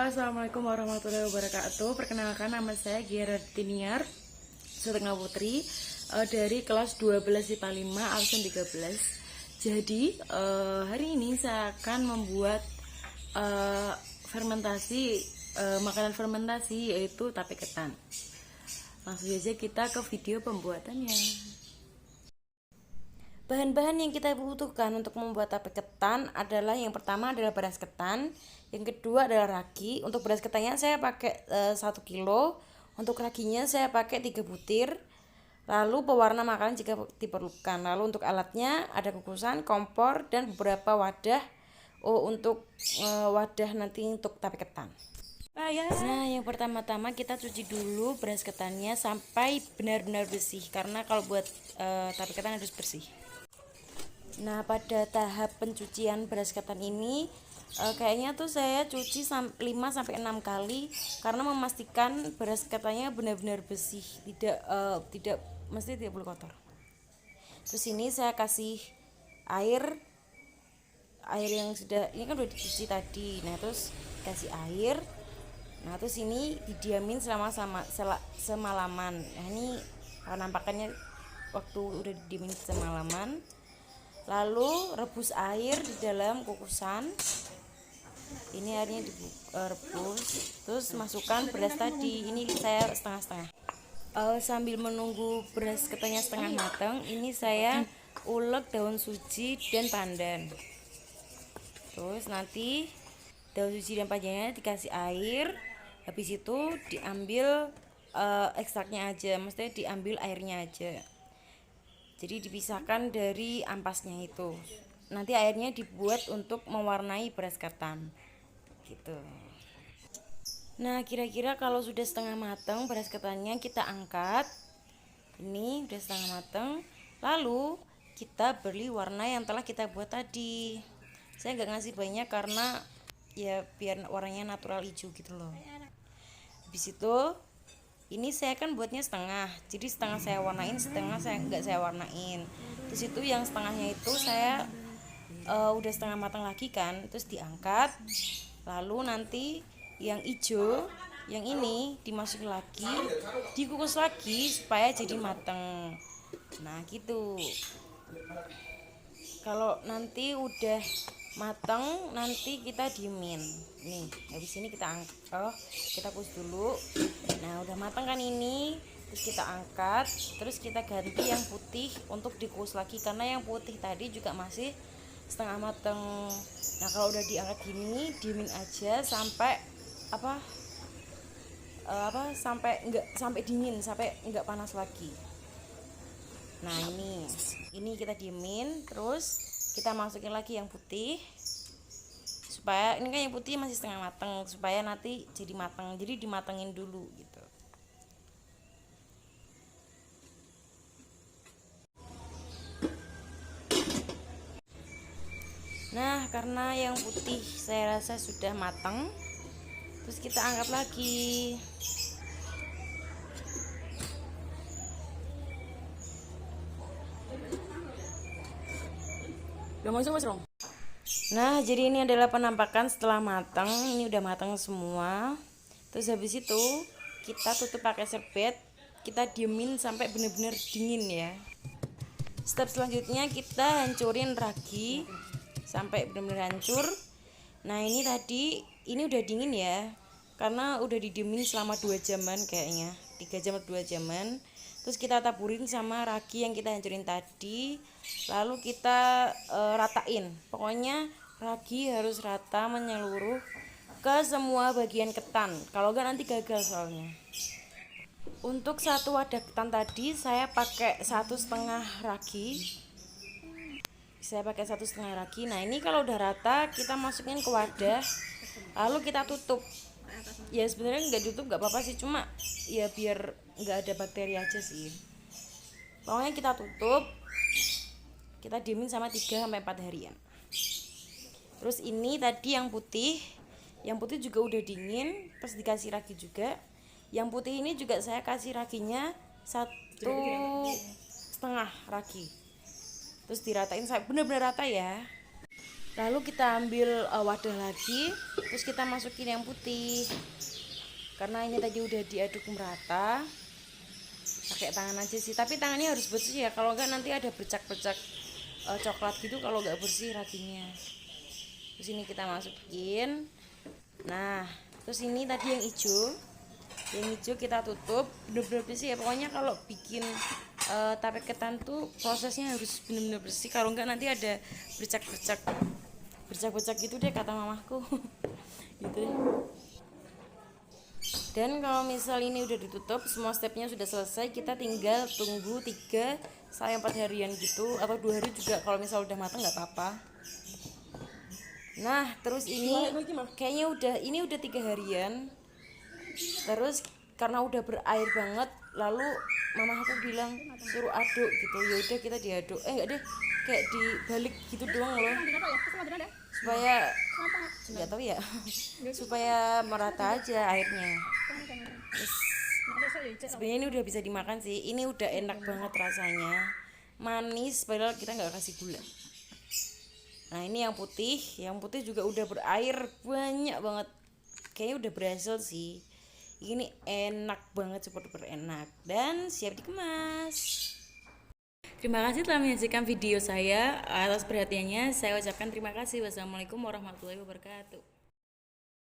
Assalamualaikum warahmatullahi wabarakatuh. Perkenalkan, nama saya Gerardiniar Setengah Putri dari kelas 12 IPA 5 absen 13. Jadi hari ini saya akan membuat fermentasi makanan fermentasi, yaitu tape ketan. Langsung saja kita ke video pembuatannya. Bahan-bahan yang kita butuhkan untuk membuat tape ketan adalah, yang pertama adalah beras ketan, yang kedua adalah ragi. Untuk beras ketannya saya pakai 1 kilo, untuk raginya saya pakai 3 butir. Lalu pewarna makanan jika diperlukan. Lalu untuk alatnya ada kukusan, kompor, dan beberapa wadah untuk wadah nanti untuk tape ketan. Nah, yang pertama-tama kita cuci dulu beras ketannya sampai benar-benar bersih, karena kalau buat tape ketan harus bersih. Nah, pada tahap pencucian beras ketan ini kayaknya tuh saya cuci 5-6 kali, karena memastikan beras ketannya benar-benar bersih, tidak mesti tidak boleh kotor. Terus ini saya kasih air yang sudah, ini kan udah dicuci tadi. Nah, terus kasih air. Nah, terus ini didiamin semalaman. Nah, ini penampakannya waktu udah didiamin semalaman. Lalu rebus air di dalam kukusan. Ini airnya direbus. Terus masukkan beras tadi. Ini saya setengah-setengah. Sambil menunggu beras ketannya setengah matang, ini saya ulek daun suji dan pandan. Terus nanti daun suji dan pandannya dikasih air. Habis itu diambil ekstraknya aja, maksudnya diambil airnya aja. Jadi dipisahkan dari ampasnya itu. Nanti airnya dibuat untuk mewarnai beras ketan gitu. Nah, kira-kira kalau sudah setengah matang beras ketannya, kita angkat. Ini udah setengah matang. Lalu kita beri warna yang telah kita buat tadi. Saya nggak ngasih banyak karena ya biar warnanya natural hijau gitu loh. Habis itu ini saya kan buatnya setengah, jadi setengah saya warnain, setengah saya nggak saya warnain. Terus itu yang setengahnya itu saya udah setengah matang lagi kan, terus diangkat. Lalu nanti yang hijau, yang ini dimasukin lagi, dikukus lagi supaya jadi matang. Nah gitu. Kalau nanti udah matang, nanti kita diemin. Nih, habis ini kita kita kukus dulu. Nah, udah matang kan ini, terus kita angkat, terus kita ganti yang putih untuk dikukus lagi, karena yang putih tadi juga masih setengah matang. Nah, kalau udah diangkat gini, diemin aja sampai sampai dingin, sampai enggak panas lagi. Nah, ini kita diemin, terus kita masukin lagi yang putih, supaya ini kan yang putih masih setengah matang, supaya nanti jadi matang, jadi dimatengin dulu gitu. Nah, karena yang putih saya rasa sudah matang, terus kita angkat lagi. Nah, jadi ini adalah penampakan setelah matang. Ini udah matang semua. Terus habis itu kita tutup pakai serbet, kita diemin sampai benar-benar dingin ya. Step selanjutnya kita hancurin ragi sampai benar-benar hancur. Nah, ini tadi ini udah dingin ya, karena udah didiemin selama 2 jaman kayaknya, 3 jam atau 2 jaman. Terus kita taburin sama ragi yang kita hancurin tadi, lalu kita ratain. Pokoknya ragi harus rata menyeluruh ke semua bagian ketan, kalau enggak nanti gagal soalnya. Untuk satu wadah ketan tadi saya pakai 1,5 ragi. Nah, ini kalau udah rata kita masukin ke wadah, lalu kita tutup. Ya sebenarnya nggak tutup nggak apa-apa sih, cuma ya biar nggak ada bakteri aja sih. Pokoknya kita tutup, kita diemin sama 3-4 harian. Terus ini tadi yang putih juga udah dingin, terus dikasih ragi juga. Yang putih ini juga saya kasih raginya 1,5 ragi, terus diratain sampai benar-benar rata ya. Lalu kita ambil wadah lagi, terus kita masukin yang putih. Karena ini tadi udah diaduk merata, pakai tangan aja sih. Tapi tangannya harus bersih ya, kalau enggak nanti ada bercak-bercak coklat gitu kalau nggak bersih raginya. Terus ini kita masukin. Nah, terus ini tadi yang hijau kita tutup bener-bener bersih ya. Pokoknya kalau bikin tape ketan tuh prosesnya harus bener-bener bersih, kalau enggak nanti ada bercak gitu deh kata mamaku. Gitu deh. Dan kalau misal ini udah ditutup, semua stepnya sudah selesai, kita tinggal tunggu 3 sampai 4 harian gitu, atau 2 hari juga kalau misal udah matang nggak apa-apa. Nah terus ini kayaknya udah 3 harian. Terus karena udah berair banget, lalu mama aku bilang suruh aduk gitu. Ya udah kita diaduk, enggak deh, kayak dibalik gitu doang loh, supaya nggak tahu ya, supaya merata aja airnya. Terus sebenarnya ini udah bisa dimakan sih, ini udah enak banget rasanya, manis padahal kita nggak kasih gula. Nah ini yang putih juga udah berair banyak banget, kayaknya udah berhasil sih. Ini enak banget, super duper enak dan siap dikemas. Terima kasih telah menyaksikan video saya. Atas perhatiannya saya ucapkan terima kasih. Wassalamualaikum warahmatullahi wabarakatuh.